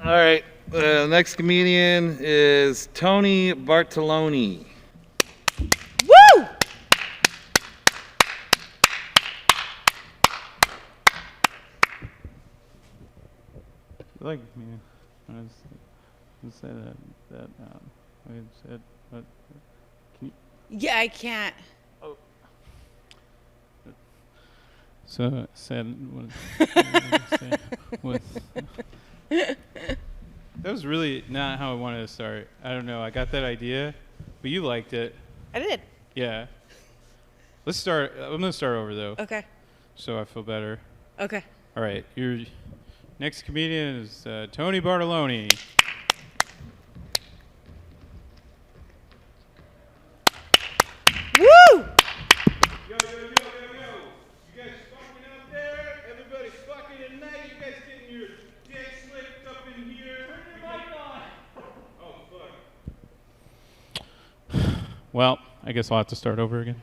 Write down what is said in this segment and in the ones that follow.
All right. Next comedian is Tony Bartolone. Woo! Like me, I was say that I said, but can you? Yeah, I can't. Oh. So said what? That was really not how I wanted to start. I don't know. I got that idea, but you liked it. I did. Yeah. Let's start. I'm gonna start over though. Okay. So I feel better. Okay. All right. Your next comedian is Tony Bartolone. Woo! Yo, yo, yo, yo, yo. You guys fucking out there? Everybody fucking tonight? You guys getting your dick slicked up in here? Turn your mic on. Oh, fuck. Well, I guess I'll have to start over again.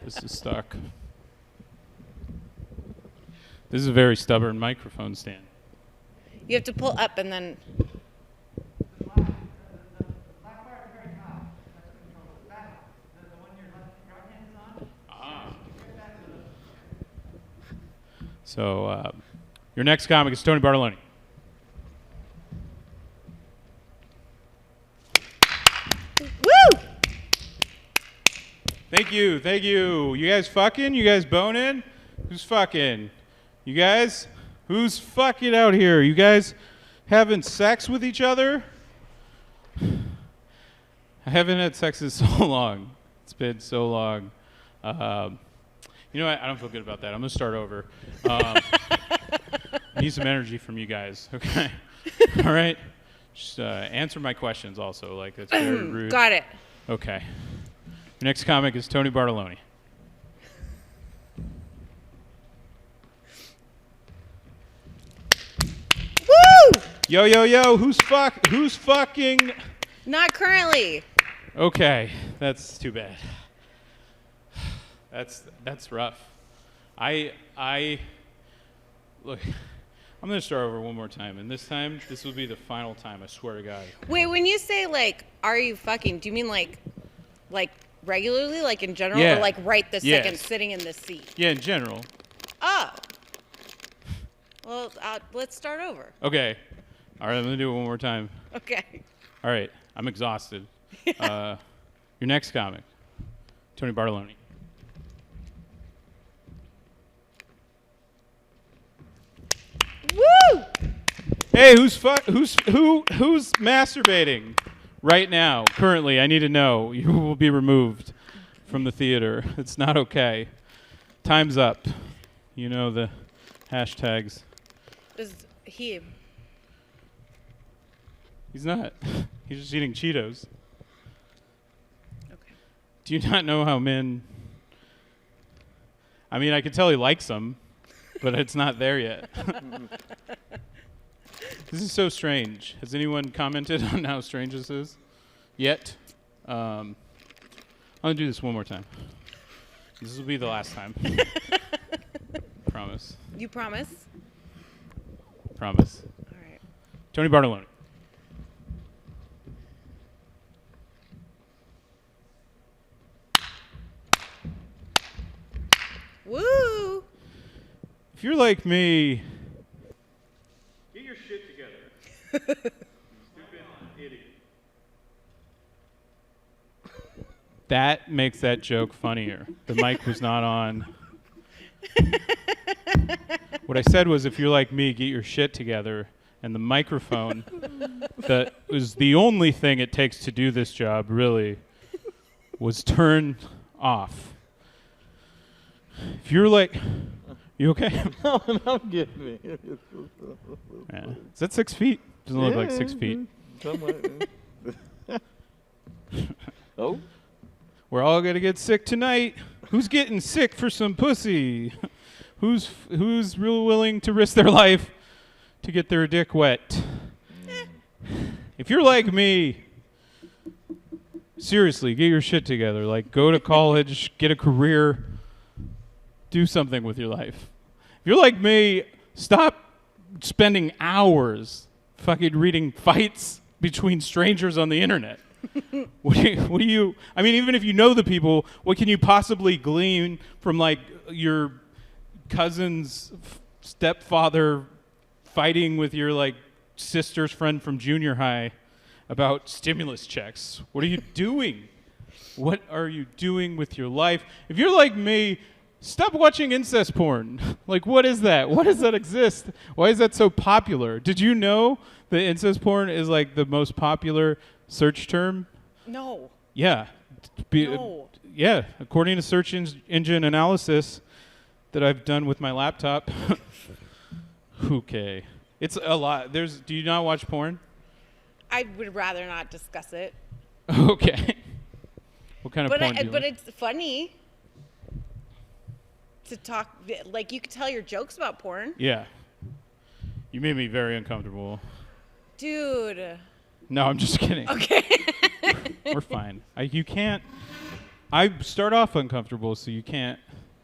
This is stuck. This is a very stubborn microphone stand. You have to pull up and then. So, your next comic is Tony Bartolone. Woo! Thank you, thank you. You guys fucking? You guys boning? Who's fucking? You guys? Who's fucking out here? You guys having sex with each other? I haven't had sex in so long. It's been so long. You know what? I don't feel good about that. I'm going to start over. I need some energy from you guys, okay? All right? Just answer my questions also. Like, that's very rude. Got it. Okay. Your next comic is Tony Bartolone. Woo! Yo, yo, yo, who's fucking? Not currently. Okay, that's too bad. That's rough. I look, I'm gonna start over one more time, and this will be the final time, I swear to God. Wait, when you say like, are you fucking? Do you mean like regularly, like in general, Yeah. or like right this second, Yes. sitting in this seat? Yeah, in general. Oh. Well, let's start over. Okay. All right, I'm gonna do it one more time. Okay. All right, I'm exhausted. Your next comic, Tony Bartolone. Woo! Hey, who's masturbating right now? Currently, I need to know. You will be removed from the theater. It's not okay. Time's up. You know the hashtags. Is he? He's not. He's just eating Cheetos. Okay. Do you not know how men... I mean, I can tell he likes them, but it's not there yet. This is so strange. Has anyone commented on how strange this is? Yet? I'm going to do this one more time. This will be the last time. Promise. You promise? Promise. All right. Tony Bartolone. Woo! If you're like me, get your shit together. Stupid idiot. That makes that joke funnier. The mic was not on. What I said was, if you're like me, get your shit together. And the microphone, that was the only thing it takes to do this job, really, was turned off. If you're like, you okay? No, I'm getting it. Yeah. Is that 6 feet? Doesn't look like 6 feet. Oh? We're all gonna get sick tonight. Who's getting sick for some pussy? Who's real willing to risk their life to get their dick wet? If you're like me, seriously, get your shit together. Like, go to college, get a career, do something with your life. If you're like me, Stop spending hours fucking reading fights between strangers on the internet. What do you, I mean, even if you know the people, what can you possibly glean from like your cousin's stepfather fighting with your like sister's friend from junior high about stimulus checks? What are you doing? What are you doing with your life? If you're like me, stop watching incest porn. Like, what is that? Why does that exist? Why is that so popular? Did you know that incest porn is like the most popular search term? No. Yeah. No. Yeah. According to search engine analysis that I've done with my laptop. Okay. It's a lot. Do you not watch porn? I would rather not discuss it. Okay. What kind of porn do you But like? it's funny to talk, like you could tell your jokes about porn. Yeah. You made me very uncomfortable. Dude. No, I'm just kidding. Okay. We're fine. You can't. I start off uncomfortable, so you can't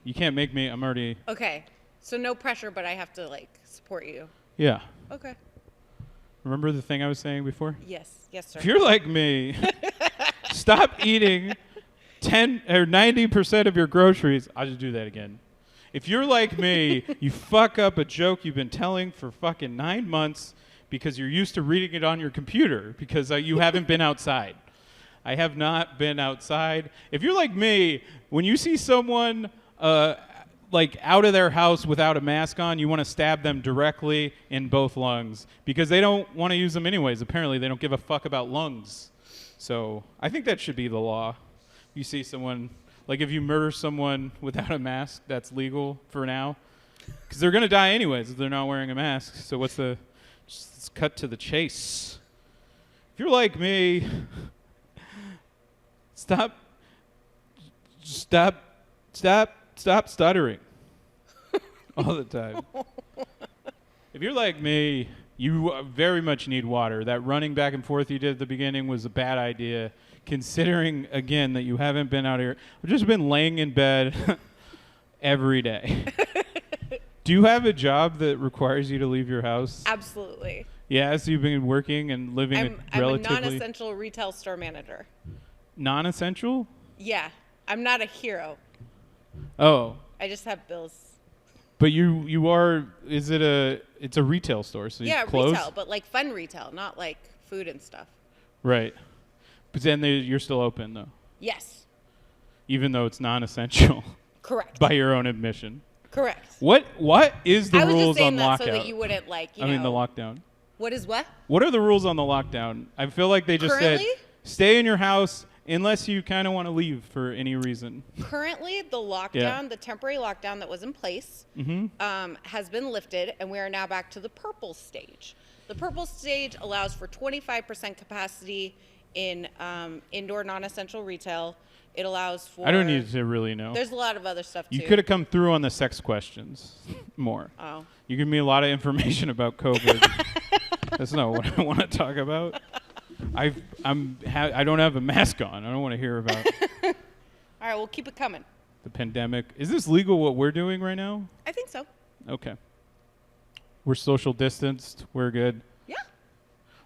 make me. I'm already. Okay. So no pressure, but I have to like support you. Yeah. Okay. Remember the thing I was saying before? Yes. Yes, sir. If you're like me, stop eating 10 or 90% of your groceries. I'll just do that again. If you're like me, you fuck up a joke you've been telling for fucking 9 months because you're used to reading it on your computer because you haven't been outside. I have not been outside. If you're like me, when you see someone like out of their house without a mask on, you want to stab them directly in both lungs because they don't want to use them anyways. Apparently, they don't give a fuck about lungs. So I think that should be the law. You see someone, like if you murder someone without a mask, that's legal for now. Because they're going to die anyways if they're not wearing a mask. So let's cut to the chase. If you're like me, stop stuttering all the time. If you're like me, you very much need water. That running back and forth you did at the beginning was a bad idea, considering, again, that you haven't been out here. I've just been laying in bed every day. Do you have a job that requires you to leave your house? Absolutely. Yeah, so you've been working and living I'm a relatively... non-essential retail store manager. Non-essential? Yeah. I'm not a hero. Oh. I just have bills. But you are, it's a retail store, so Yeah, you close? retail, but like fun retail, not like food and stuff. Right. But then you're still open, though, Yes. even though it's non-essential Correct. by your own admission. Correct. What is the I was rules just saying on that lockout? so that you wouldn't like, I mean, the lockdown. What is what? What are the rules on the lockdown? I feel like they just said, Currently? stay in your house unless you kind of want to leave for any reason. Currently, the lockdown, Yeah. the temporary lockdown that was in place, has been lifted, and we are now back to the purple stage. The purple stage allows for 25% capacity in indoor non-essential retail. It allows for... I don't need to really know. There's a lot of other stuff, too. You could have come through on the sex questions more. Oh. You give me a lot of information about COVID. That's not what I want to talk about. I don't have a mask on. I don't want to hear about All right, we'll keep it coming. the pandemic. Is this legal what we're doing right now? I think so. Okay. We're social distanced. We're good. Yeah.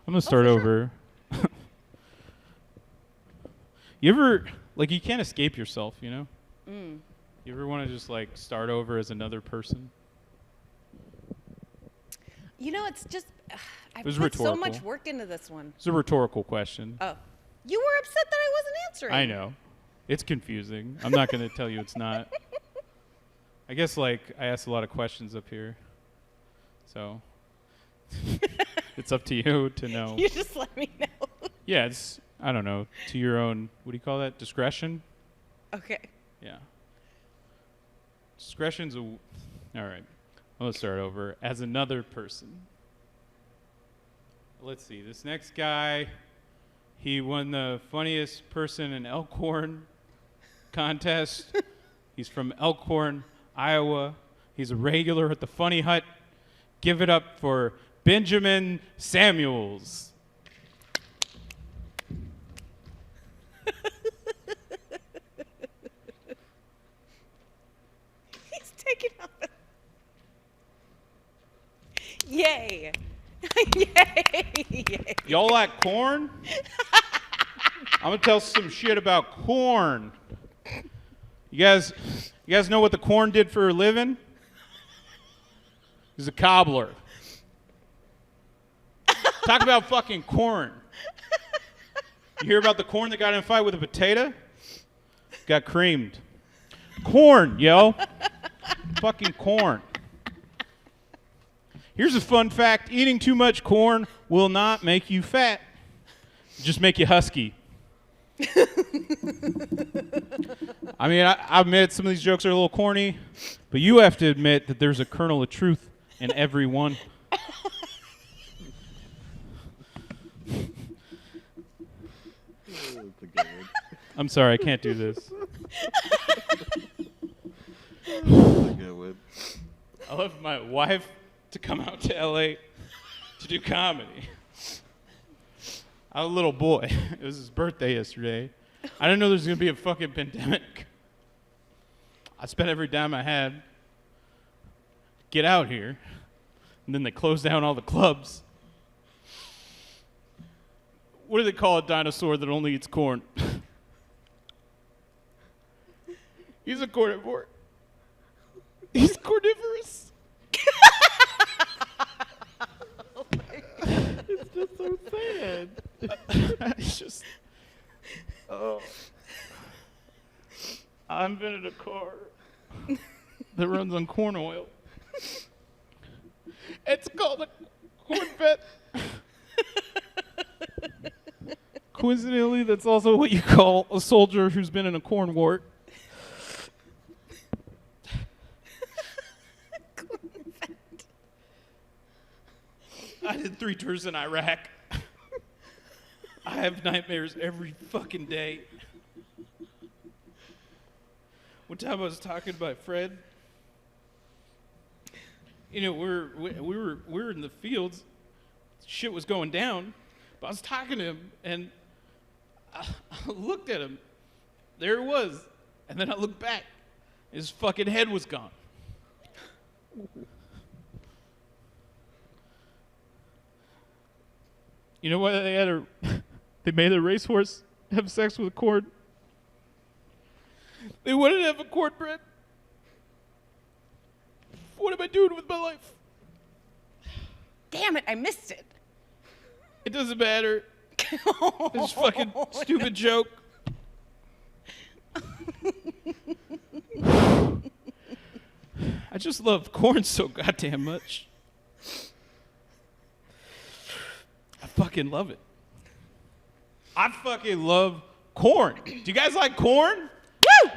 I'm going to start for over. You ever, like, you can't escape yourself, you know? You ever want to just, like, start over as another person? You know, it's just... I was put so rhetorical. much work into this one. It's a rhetorical question. Oh. You were upset that I wasn't answering. I know. It's confusing. I'm not going to tell you it's not. I guess, like, I asked a lot of questions up here. So, it's up to you to know. You just let me know. Yeah, it's, I don't know, to your own, what do you call that? Discretion? Okay. Yeah. Discretion's a, all right. Let's start over. As another person. Let's see. This next guy, he won the funniest person in Elkhorn contest. He's from Elkhorn, Iowa. He's a regular at the Funny Hut. Give it up for Benjamin Samuels. He's taking off. Yay. Yay. Y'all like corn? I'm gonna tell some shit about corn. You guys know what the corn did for a living? He's a cobbler. Talk about fucking corn. You hear about the corn that got in a fight with a potato? Got creamed. Corn, yo. Fucking corn. Here's a fun fact. Eating too much corn will not make you fat. Just make you husky. I mean, I admit some of these jokes are a little corny, but you have to admit that there's a kernel of truth in every one. I'm sorry, I can't do this. I left my wife to come out to LA to do comedy. I was a little boy. It was his birthday yesterday. I didn't know there was going to be a fucking pandemic. I spent every dime I had to get out here, and then they closed down all the clubs. What do they call a dinosaur that only eats corn? He's a carnivore. He's carnivorous. Oh my God. It's just so sad. It's just. Oh. I invented a car that runs on corn oil. It's called a Corvette. Coincidentally, that's also what you call a soldier who's been in a corn wart. I did 3 tours in Iraq. I have nightmares every fucking day. One time I was talking to my friend. You know, we were in the fields. Shit was going down. But I was talking to him, and I looked at him. There it was. And then I looked back. His fucking head was gone. You know why they made a racehorse have sex with a corn? They wouldn't have a cornbread. What am I doing with my life? Damn it, I missed it. It doesn't matter. It's a fucking stupid joke. I just love corn so goddamn much. I fucking love it. I fucking love corn. Do you guys like corn? Woo!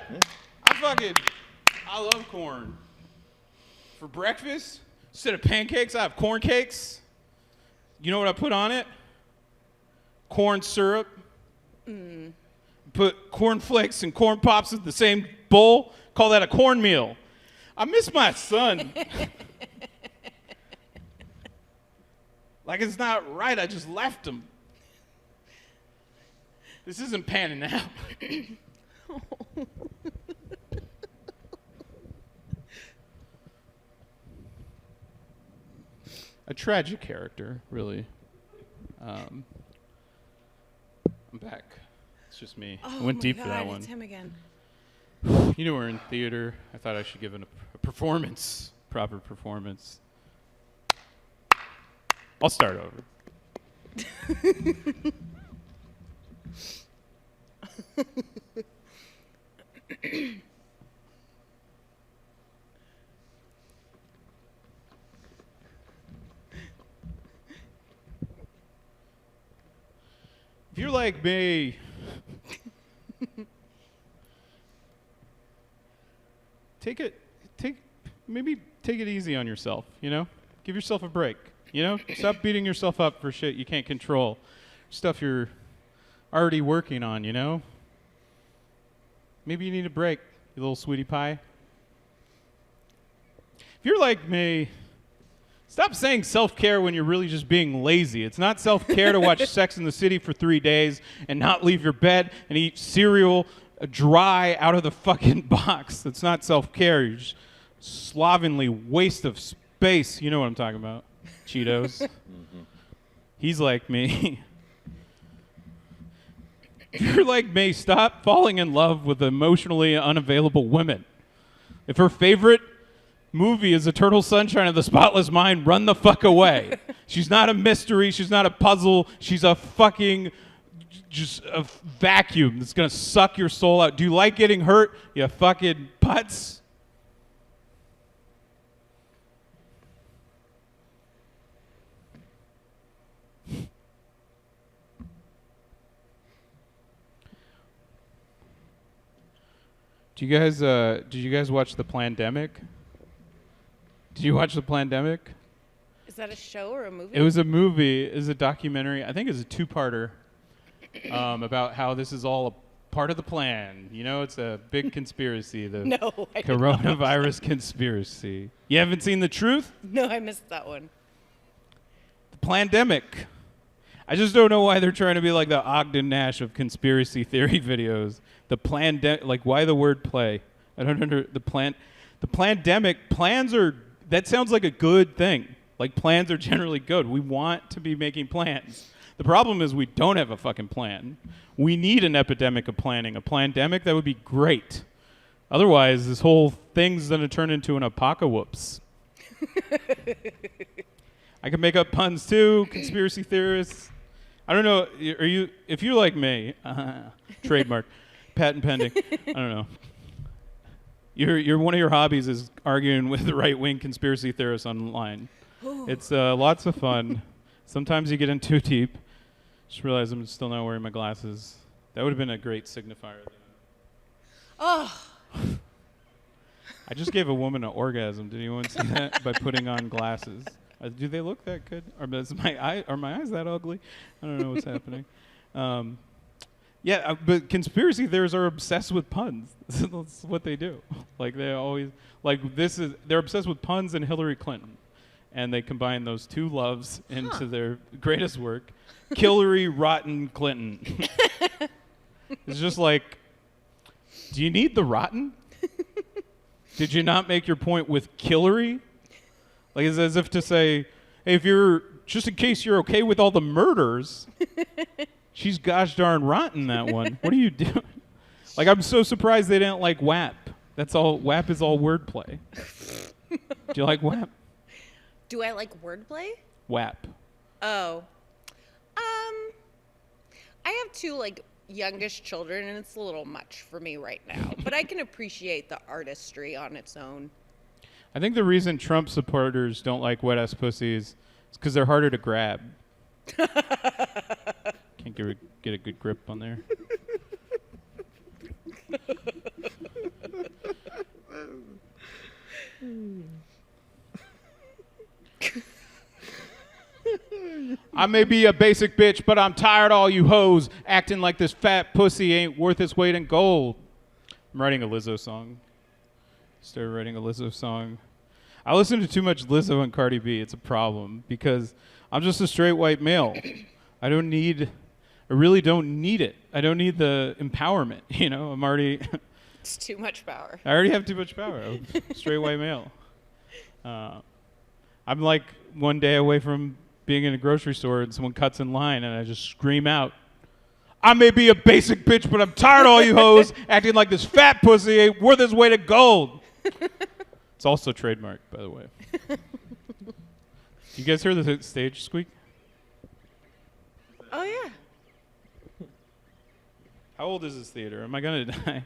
I love corn. For breakfast, instead of pancakes, I have corn cakes. You know what I put on it? Corn syrup. Put corn flakes and corn pops in the same bowl. Call that a cornmeal. I miss my son. Like it's not right, I just left him. This isn't panning out. A tragic character, really. I'm back. It's just me. I went deep for that one. It's him again. You know we're in theater. I thought I should give it a performance, proper performance. I'll start over. If you're like me, maybe take it easy on yourself, you know? Give yourself a break, you know? Stop beating yourself up for shit you can't control. Stuff you're already working on, you know? Maybe you need a break, you little sweetie pie. If you're like me, stop saying self-care when you're really just being lazy. It's not self-care to watch Sex in the City for 3 days and not leave your bed and eat cereal dry out of the fucking box. That's not self-care. You're just slovenly waste of space. You know what I'm talking about. Cheetos. He's like me. If you're like me, stop falling in love with emotionally unavailable women. If her favorite movie is Eternal Sunshine of the Spotless Mind, run the fuck away. She's not a mystery. She's not a puzzle. She's a fucking just a vacuum that's going to suck your soul out. Do you like getting hurt, you fucking putz? Did you guys watch The Plandemic? Did you watch The Plandemic? Is that a show or a movie? It was a movie. It was a documentary. I think it's a two-parter about how this is all a part of the plan. You know, it's a big conspiracy, the No, I did coronavirus conspiracy. You haven't seen The Truth? No, I missed that one. The Plandemic. I just don't know why they're trying to be like the Ogden Nash of conspiracy theory videos. The like why the word play? I don't under the Plandemic. Plans are, that sounds like a good thing. Like plans are generally good. We want to be making plans. The problem is we don't have a fucking plan. We need an epidemic of planning. A plandemic, that would be great. Otherwise, this whole thing's going to turn into an apocalypse. I can make up puns too, conspiracy theorists. I don't know, if you're like me, trademark, patent pending, I don't know. You're one of your hobbies is arguing with the right-wing conspiracy theorists online. It's lots of fun. Sometimes you get in too deep. Just realized I'm still not wearing my glasses. That would have been a great signifier. Oh. I just gave a woman an orgasm. Did anyone see that? By putting on glasses. Do they look that good? Are my eyes that ugly? I don't know what's happening. Yeah, but conspiracy theorists are obsessed with puns. That's what they do. Like they always they're obsessed with puns and Hillary Clinton, and they combine those two loves into their greatest work, Hillary Rotten Clinton. It's just like, do you need the rotten? Did you not make your point with Hillary? Like it's as if to say, hey, if you're just in case you're okay with all the murders. She's gosh darn rotten, that one. What are you doing? Like, I'm so surprised they didn't like WAP. That's all. WAP is all wordplay. Do you like WAP? Do I like wordplay? WAP. Oh. I have two, like, youngish children, and it's a little much for me right now. But I can appreciate the artistry on its own. I think the reason Trump supporters don't like wet-ass pussies is because they're harder to grab. Can't get a good grip on there. I may be a basic bitch, but I'm tired of all you hoes acting like this fat pussy ain't worth its weight in gold. I'm writing a Lizzo song. Started writing a Lizzo song. I listen to too much Lizzo and Cardi B. It's a problem because I'm just a straight white male. I really don't need it. I don't need the empowerment. You know, It's too much power. I already have too much power. I'm a straight white male. I'm like one day away from being in a grocery store and someone cuts in line and I just scream out, I may be a basic bitch, but I'm tired of all you hoes acting like this fat pussy ain't worth its weight of gold. It's also trademarked, by the way. You guys hear the stage squeak? Oh, yeah. How old is this theater? Am I going to die?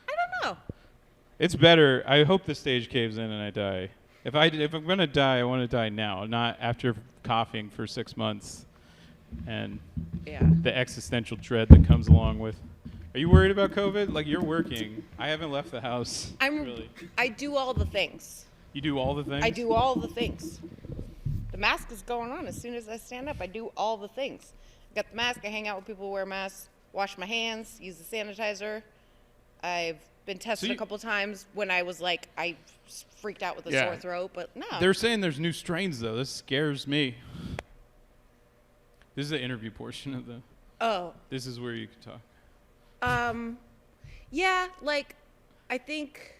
I don't know. It's better. I hope the stage caves in and I die. If I'm going to die, I want to die now, not after coughing for 6 months and the existential dread that comes along with. Are you worried about COVID? Like, you're working. I haven't left the house. I do all the things. You do all the things? I do all the things. The mask is going on. As soon as I stand up, I do all the things. I got the mask. I hang out with people who wear masks, wash my hands, use the sanitizer. I've been tested a couple times when I was like, I freaked out with a sore throat, but no. They're saying there's new strains, though. This scares me. This is the interview portion of the... Oh. This is where you can talk. Yeah, like, I think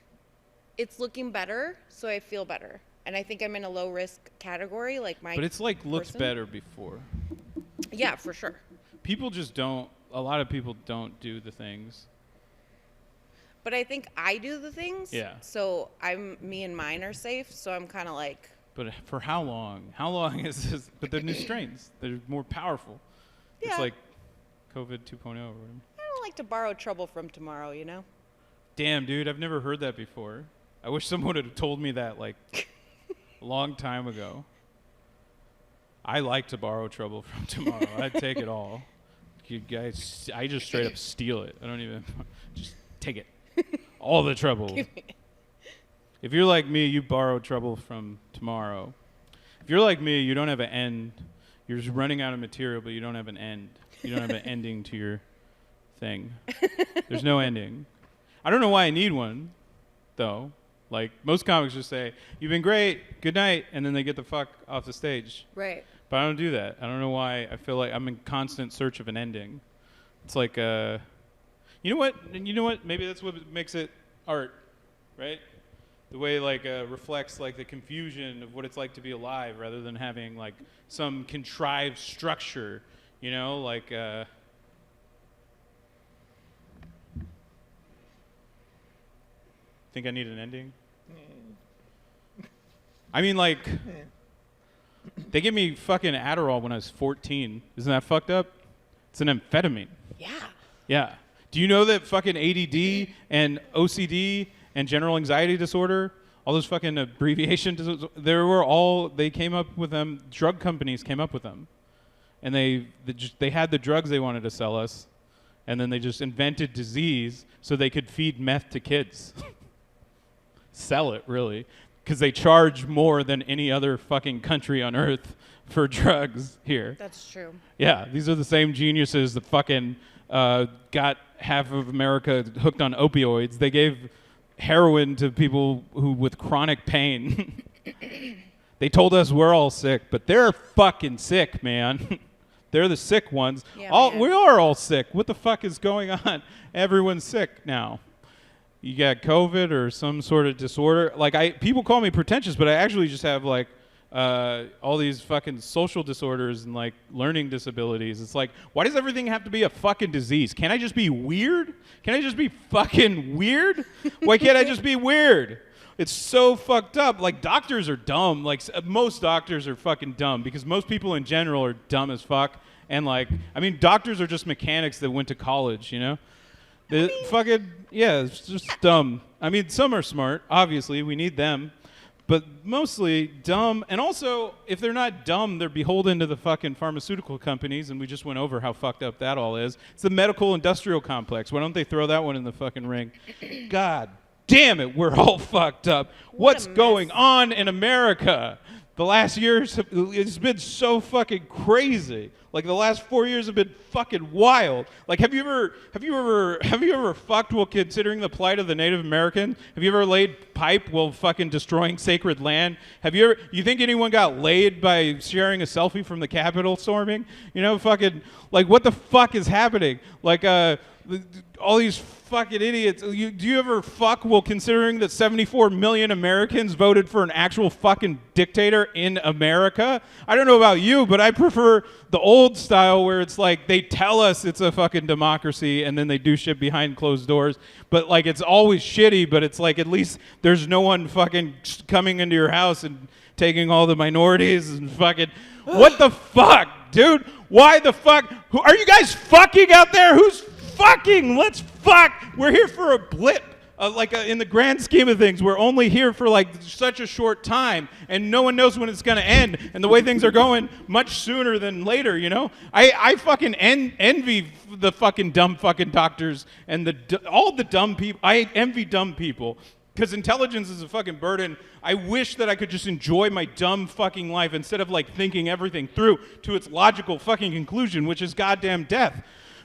it's looking better, so I feel better. And I think I'm in a low risk category, like my. But it's like looked person. better before. Yeah, for sure. People just don't. A lot of people don't do the things. But I think I do the things. Yeah. So me and mine are safe. So I'm kind of like. But for how long? How long is this? But they're new strains. They're more powerful. Yeah. It's like COVID 2.0 or whatever. I don't like to borrow trouble from tomorrow, you know? Damn, dude, I've never heard that before. I wish someone had told me that like a long time ago. I like to borrow trouble from tomorrow. I'd take it all. You guys, I just straight up steal it. I don't even just take it. All the trouble. If you're like me, you borrow trouble from tomorrow. If you're like me, you don't have an end. You're just running out of material, but you don't have an end. You don't have an ending to your thing. There's no ending. I don't know why I need one, though. Like, most comics just say, "You've been great, good night," and then they get the fuck off the stage. Right. But I don't do that. I don't know why. I feel like I'm in constant search of an ending. It's like, you know what? Maybe that's what makes it art, right? The way like reflects like the confusion of what it's like to be alive, rather than having like some contrived structure, you know, like. Think I need an ending? I mean, like, they gave me fucking Adderall when I was 14. Isn't that fucked up? It's an amphetamine. Yeah. Yeah. Do you know that fucking ADD and OCD and general anxiety disorder, all those fucking abbreviations, they came up with them, drug companies came up with them. And they had the drugs they wanted to sell us, and then they just invented disease so they could feed meth to kids. Sell it, really. Because they charge more than any other fucking country on earth for drugs here. That's true. Yeah, these are the same geniuses that fucking got half of America hooked on opioids. They gave heroin to people with chronic pain. They told us we're all sick, but they're fucking sick, man. They're the sick ones. Yeah, We are all sick. What the fuck is going on? Everyone's sick now. You got COVID or some sort of disorder. Like people call me pretentious, but I actually just have like all these fucking social disorders and like learning disabilities. It's like, why does everything have to be a fucking disease? Can't I just be weird? Can I just be fucking weird? Why can't I just be weird? It's so fucked up. Like, doctors are dumb. Like, most doctors are fucking dumb because most people in general are dumb as fuck. And like, I mean, doctors are just mechanics that went to college, you know? It's just dumb. I mean, some are smart. Obviously, we need them. But mostly dumb. And also, if they're not dumb, they're beholden to the fucking pharmaceutical companies, and we just went over how fucked up that all is. It's the medical industrial complex. Why don't they throw that one in the fucking ring? God damn it, we're all fucked up. What's going on in America? The last years, it's been so fucking crazy. Like, the last 4 years have been fucking wild. Like, have you ever fucked while considering the plight of the Native American? Have you ever laid pipe while fucking destroying sacred land? You think anyone got laid by sharing a selfie from the Capitol storming? You know, fucking, like, what the fuck is happening? Like, all these fucking idiots. Do you ever fuck while considering that 74 million Americans voted for an actual fucking dictator in America? I don't know about you, but I prefer the old style where it's like they tell us it's a fucking democracy and then they do shit behind closed doors. But like, it's always shitty, but it's like at least there's no one fucking coming into your house and taking all the minorities and fucking... What the fuck, dude? Why the fuck? Are you guys fucking out there? Who's fucking? Let's fuck. We're here for a blip. In the grand scheme of things, we're only here for like such a short time, and no one knows when it's gonna end. And the way things are going, much sooner than later, you know. I fucking envy the fucking dumb fucking doctors and all the dumb people. I envy dumb people because intelligence is a fucking burden. I wish that I could just enjoy my dumb fucking life instead of like thinking everything through to its logical fucking conclusion, which is goddamn death.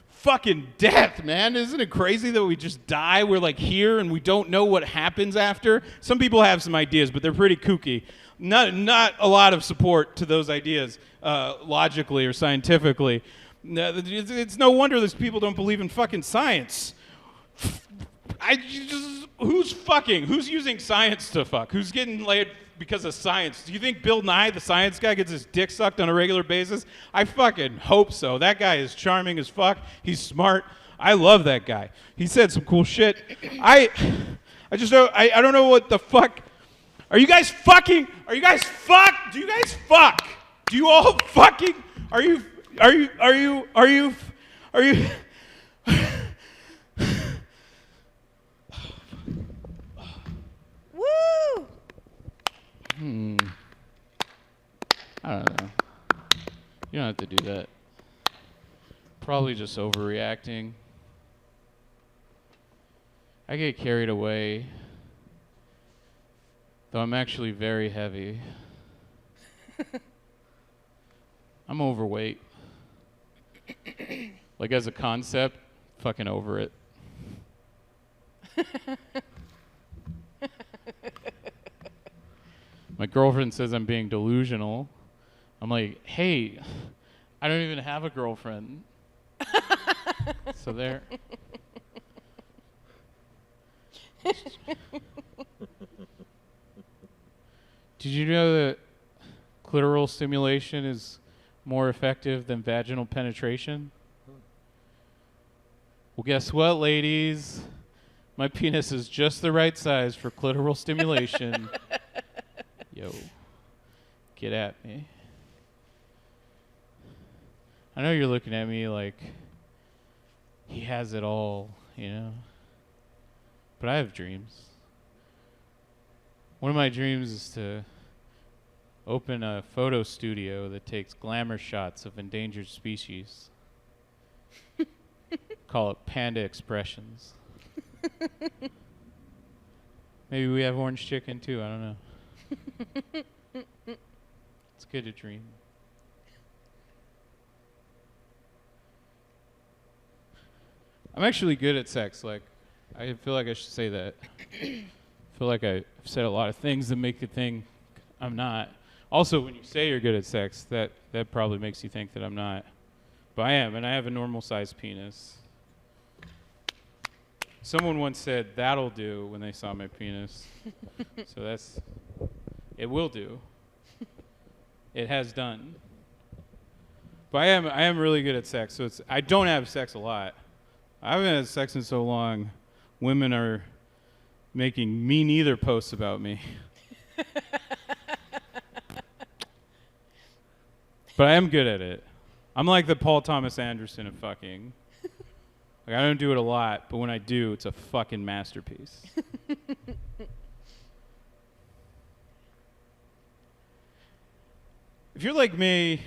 Fucking death, man. Isn't it crazy that we just die? We're like here and we don't know what happens after. Some people have some ideas, but they're pretty kooky. Not a lot of support to those ideas logically or scientifically. It's no wonder those people don't believe in fucking science. who's fucking? Who's using science to fuck? Who's getting laid because of science? Do you think Bill Nye, the science guy, gets his dick sucked on a regular basis? I fucking hope so. That guy is charming as fuck. He's smart. I love that guy. He said some cool shit. I just don't. I don't know what the fuck. Are you guys fucking? Are you guys fuck? Do you guys fuck? Do you all fucking? Are you? Woo! I don't know. You don't have to do that. Probably just overreacting. I get carried away. Though I'm actually very heavy. I'm overweight. Like as a concept, fucking over it. My girlfriend says I'm being delusional. I'm like, hey, I don't even have a girlfriend. So there. Did you know that clitoral stimulation is more effective than vaginal penetration? Well, guess what, ladies? My penis is just the right size for clitoral stimulation. Yo, get at me. I know you're looking at me like he has it all, you know? But I have dreams. One of my dreams is to open a photo studio that takes glamour shots of endangered species. Call it Panda Expressions. Maybe we have orange chicken too, I don't know. It's good to dream. I'm actually good at sex. Like, I feel like I should say that. I feel like I've said a lot of things that make you think I'm not. Also, when you say you're good at sex, that probably makes you think that I'm not. But I am, and I have a normal-sized penis. Someone once said, that'll do, when they saw my penis. So it will do. It has done. But I am really good at sex. So I don't have sex a lot. I haven't had sex in so long. Women are making me neither posts about me. But I am good at it. I'm like the Paul Thomas Anderson of fucking. Like, I don't do it a lot, but when I do, it's a fucking masterpiece. If you're like me,